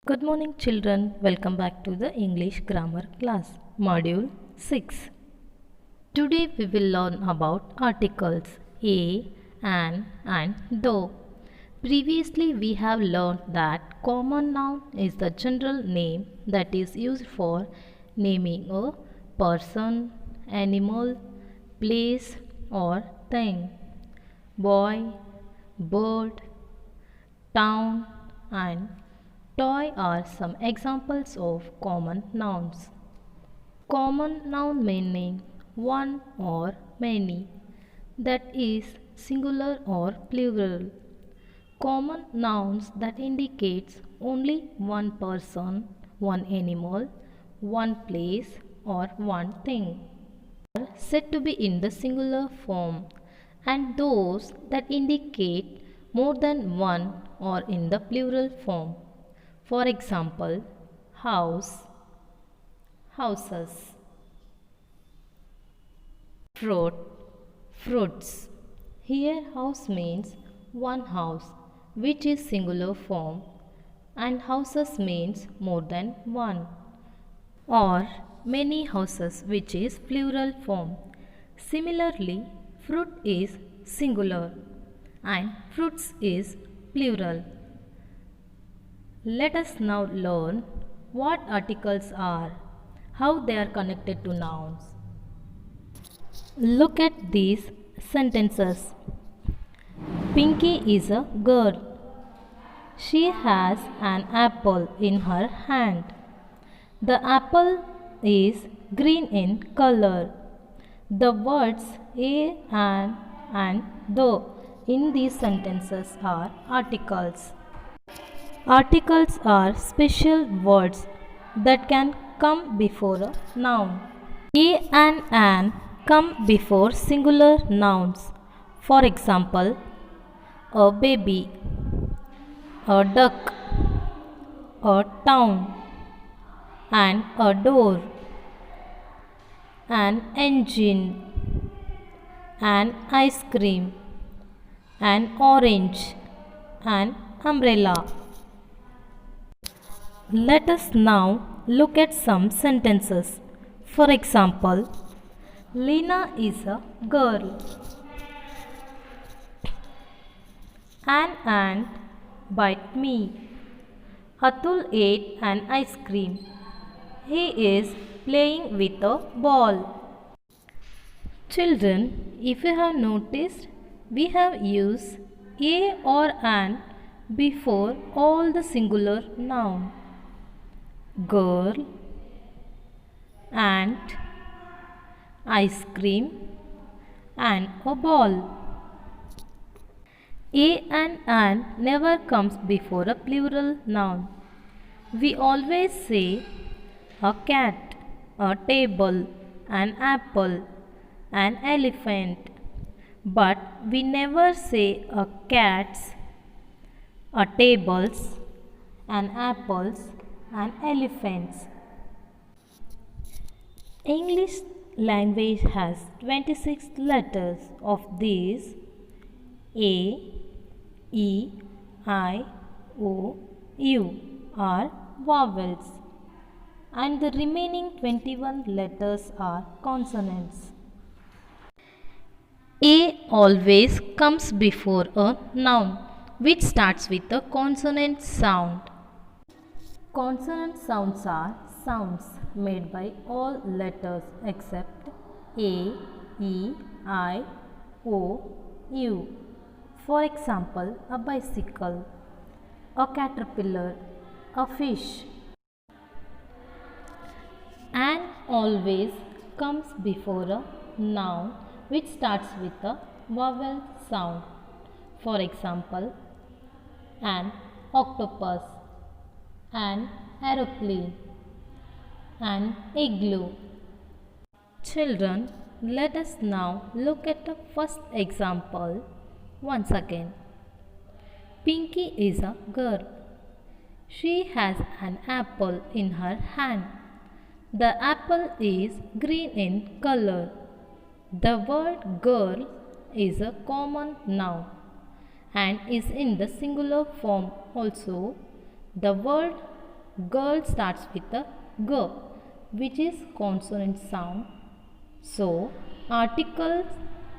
Good morning, children. Welcome back to the English grammar class, module 6. Today we will learn about articles a, an, and though. Previously, we have learned that common noun is the general name that is used for naming a person, animal, place, or thing. Boy, bird, town, and toy are some examples of common nouns. Common noun meaning one or many, that is singular or plural. Common nouns that indicates only one person, one animal, one place or one thing are said to be in the singular form, and those that indicate more than one are in the plural form. For example, house, houses, fruit, fruits. Here house means one house, which is singular form, and houses means more than one, or many houses, which is plural form. Similarly, fruit is singular and fruits is plural. Let us now learn what articles are, how they are connected to nouns. Look at these sentences. Pinky is a girl. She has an apple in her hand. The apple is green in color. The words a, an, and the in these sentences are articles. Articles are special words that can come before a noun. A and an come before singular nouns. For example, a baby, a duck, a town, and a door, an engine, an ice cream, an orange, an umbrella. Let us now look at some sentences. For example, Lena is a girl. An ant bite me. Atul ate an ice cream. He is playing with a ball. Children, if you have noticed, we have used a or an before all the singular noun. Girl, ant, ice cream, and a ball. A and an never comes before a plural noun. We always say a cat, a table, an apple, an elephant, but we never say a cats, a tables, an apples, and elephants. English language has 26 letters. Of these, A, E, I, O, U are vowels, and the remaining 21 letters are consonants. A always comes before a noun which starts with a consonant sound. Consonant sounds are sounds made by all letters except A, E, I, O, U. For example, a bicycle, a caterpillar, a fish. An always comes before a noun which starts with a vowel sound. For example, an octopus, an aeroplane, an igloo. Children, let us now look at the first example once again. Pinky is a girl. She has an apple in her hand. The apple is green in color. The word girl is a common noun and is in the singular form also. The word girl starts with a g, which is consonant sound. So, article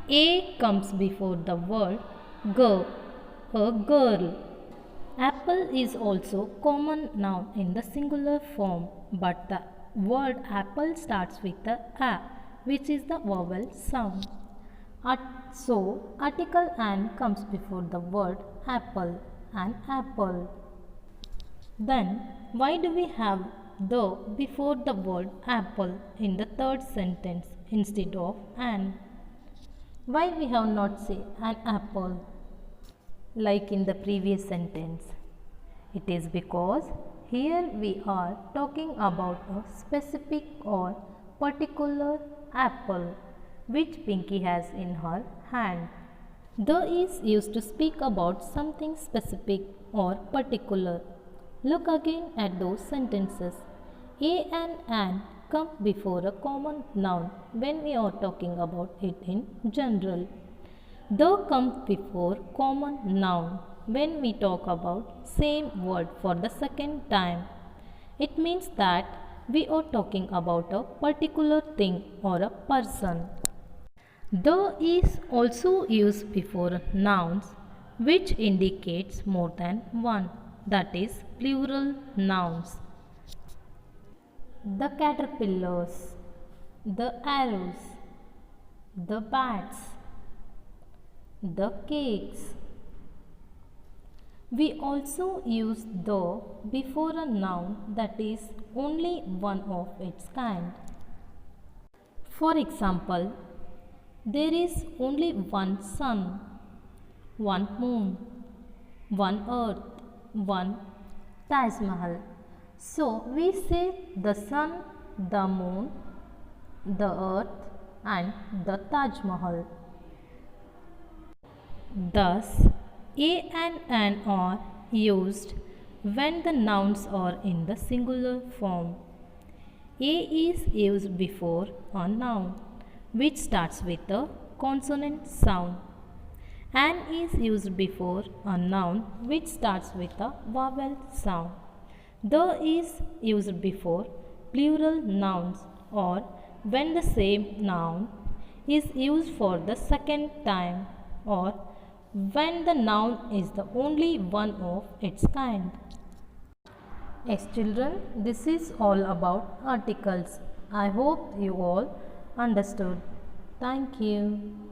a comes before the word g, a girl. Apple is also common noun in the singular form, but the word apple starts with the a, which is the vowel sound. So, article an comes before the word apple, an apple. Then, why do we have the before the word apple in the third sentence instead of an? Why we have not say an apple like in the previous sentence? It is because here we are talking about a specific or particular apple which Pinky has in her hand. The is used to speak about something specific or particular. Look again at those sentences. A and an come before a common noun when we are talking about it in general. The comes before common noun when we talk about same word for the second time. It means that we are talking about a particular thing or a person. The is also used before nouns which indicates more than one, that is plural nouns. The caterpillars, the arrows, the bats, the cakes. We also use the before a noun that is only one of its kind. For example, there is only one sun, one moon, one earth, one Taj Mahal. So we say the sun, the moon, the earth and the Taj Mahal. Thus, a and an are used when the nouns are in the singular form. A is used before a noun which starts with a consonant sound. An is used before a noun which starts with a vowel sound. The is used before plural nouns or when the same noun is used for the second time or when the noun is the only one of its kind. Yes, children, this is all about articles. I hope you all understood. Thank you.